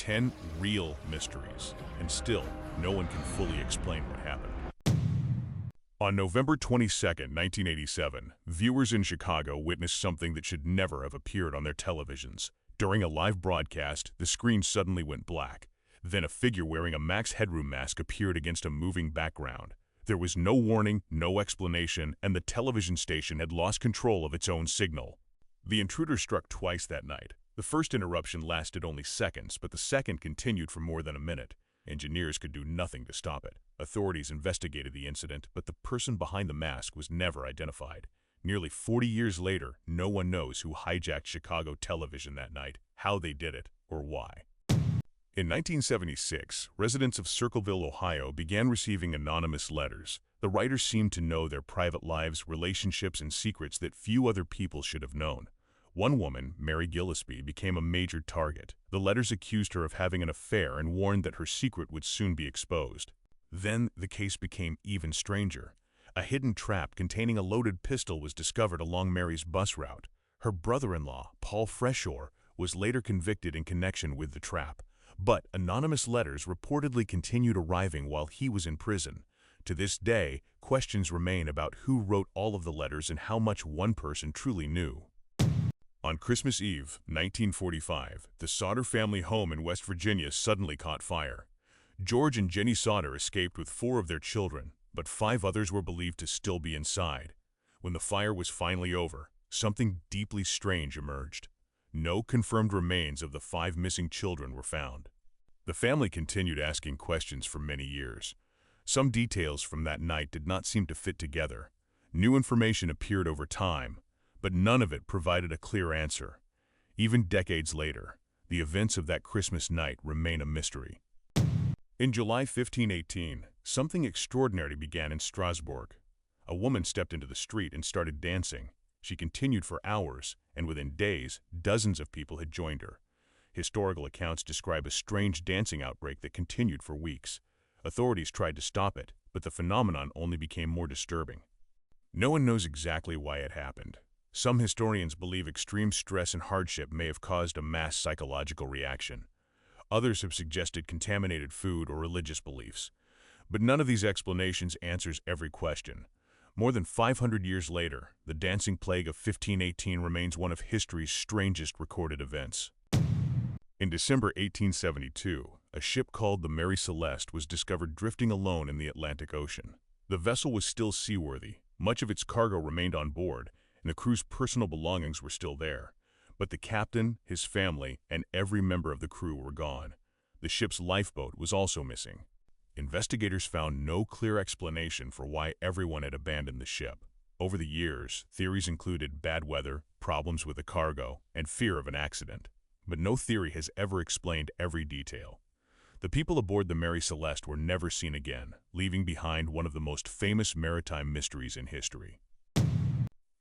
10 real mysteries, and still, no one can fully explain what happened. On November 22, 1987, viewers in Chicago witnessed something that should never have appeared on their televisions. During a live broadcast, the screen suddenly went black. Then a figure wearing a Max Headroom mask appeared against a moving background. There was no warning, no explanation, and the television station had lost control of its own signal. The intruder struck twice that night. The first interruption lasted only seconds, but the second continued for more than a minute. Engineers could do nothing to stop it. Authorities investigated the incident, but the person behind the mask was never identified. Nearly 40 years later, no one knows who hijacked Chicago television that night, how they did it, or why. In 1976, residents of Circleville, Ohio began receiving anonymous letters. The writers seemed to know their private lives, relationships, and secrets that few other people should have known. One woman, Mary Gillespie, became a major target. The letters accused her of having an affair and warned that her secret would soon be exposed. Then the case became even stranger. A hidden trap containing a loaded pistol was discovered along Mary's bus route. Her brother-in-law, Paul Freshore, was later convicted in connection with the trap. But anonymous letters reportedly continued arriving while he was in prison. To this day, questions remain about who wrote all of the letters and how much one person truly knew. On Christmas Eve, 1945, the Sauter family home in West Virginia suddenly caught fire. George and Jenny Sauter escaped with 4 of their children, but 5 others were believed to still be inside. When the fire was finally over, something deeply strange emerged. No confirmed remains of the 5 missing children were found. The family continued asking questions for many years. Some details from that night did not seem to fit together. New information appeared over time, but none of it provided a clear answer. Even decades later, the events of that Christmas night remain a mystery. In July 1518, something extraordinary began in Strasbourg. A woman stepped into the street and started dancing. She continued for hours, and within days, dozens of people had joined her. Historical accounts describe a strange dancing outbreak that continued for weeks. Authorities tried to stop it, but the phenomenon only became more disturbing. No one knows exactly why it happened. Some historians believe extreme stress and hardship may have caused a mass psychological reaction. Others have suggested contaminated food or religious beliefs. But none of these explanations answers every question. More than 500 years later, the dancing plague of 1518 remains one of history's strangest recorded events. In December 1872, a ship called the Mary Celeste was discovered drifting alone in the Atlantic Ocean. The vessel was still seaworthy, much of its cargo remained on board, and the crew's personal belongings were still there. But the captain, his family, and every member of the crew were gone. The ship's lifeboat was also missing. Investigators found no clear explanation for why everyone had abandoned the ship. Over the years, theories included bad weather, problems with the cargo, and fear of an accident. But no theory has ever explained every detail. The people aboard the Mary Celeste were never seen again, leaving behind one of the most famous maritime mysteries in history.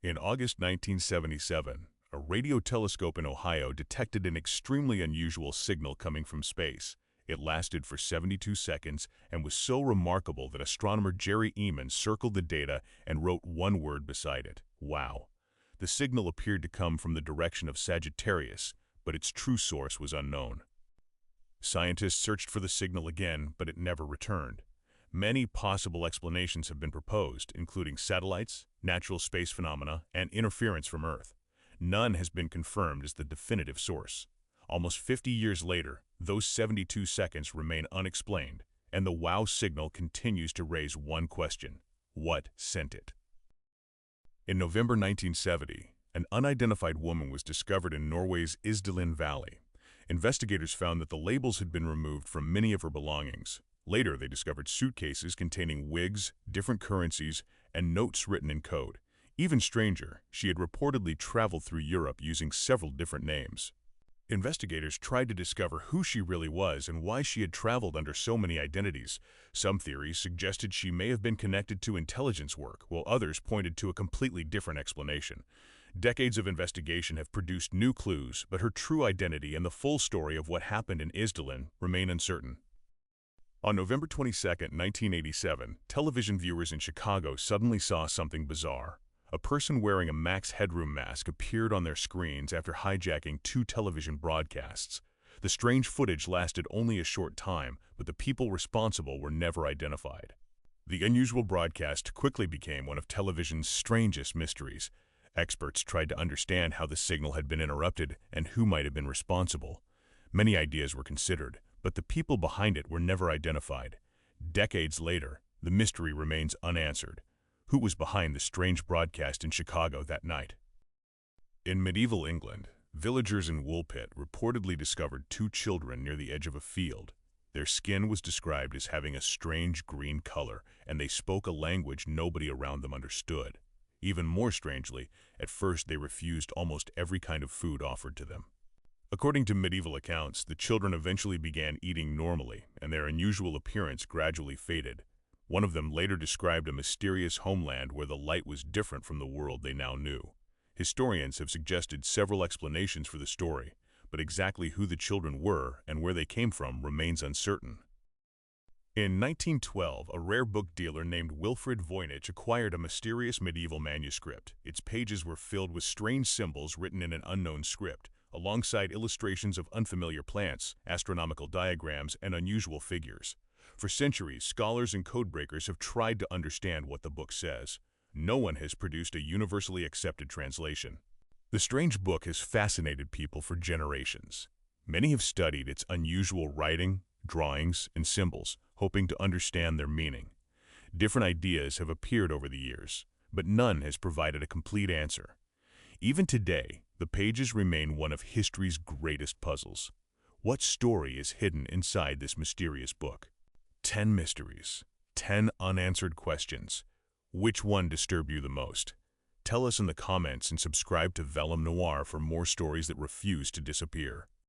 In August 1977, a radio telescope in Ohio detected an extremely unusual signal coming from space. It lasted for 72 seconds and was so remarkable that astronomer Jerry Eman circled the data and wrote one word beside it: wow. The signal appeared to come from the direction of Sagittarius, but its true source was unknown. Scientists searched for the signal again, but it never returned. Many possible explanations have been proposed, including satellites, natural space phenomena, and interference from Earth. None has been confirmed as the definitive source. Almost 50 years later, those 72 seconds remain unexplained, and the WOW signal continues to raise one question: what sent it? In November 1970, an unidentified woman was discovered in Norway's Isdalen Valley. Investigators found that the labels had been removed from many of her belongings. Later, they discovered suitcases containing wigs, different currencies, and notes written in code. Even stranger, she had reportedly traveled through Europe using several different names. Investigators tried to discover who she really was and why she had traveled under so many identities. Some theories suggested she may have been connected to intelligence work, while others pointed to a completely different explanation. Decades of investigation have produced new clues, but her true identity and the full story of what happened in Isdalen remain uncertain. On November 22, 1987, television viewers in Chicago suddenly saw something bizarre. A person wearing a Max Headroom mask appeared on their screens after hijacking 2 television broadcasts. The strange footage lasted only a short time, but the people responsible were never identified. The unusual broadcast quickly became one of television's strangest mysteries. Experts tried to understand how the signal had been interrupted and who might have been responsible. Many ideas were considered, but the people behind it were never identified. Decades later, the mystery remains unanswered. Who was behind the strange broadcast in Chicago that night? In medieval England, villagers in Woolpit reportedly discovered two children near the edge of a field. Their skin was described as having a strange green color, and they spoke a language nobody around them understood. Even more strangely, at first they refused almost every kind of food offered to them. According to medieval accounts, the children eventually began eating normally, and their unusual appearance gradually faded. One of them later described a mysterious homeland where the light was different from the world they now knew. Historians have suggested several explanations for the story, but exactly who the children were and where they came from remains uncertain. In 1912, a rare book dealer named Wilfrid Voynich acquired a mysterious medieval manuscript. Its pages were filled with strange symbols written in an unknown script, alongside illustrations of unfamiliar plants, astronomical diagrams, and unusual figures. For centuries, scholars and codebreakers have tried to understand what the book says. No one has produced a universally accepted translation. The strange book has fascinated people for generations. Many have studied its unusual writing, drawings, and symbols, hoping to understand their meaning. Different ideas have appeared over the years, but none has provided a complete answer. Even today, the pages remain one of history's greatest puzzles. What story is hidden inside this mysterious book? 10 mysteries, 10 unanswered questions. Which one disturbed you the most? Tell us in the comments and subscribe to Vellum Noir for more stories that refuse to disappear.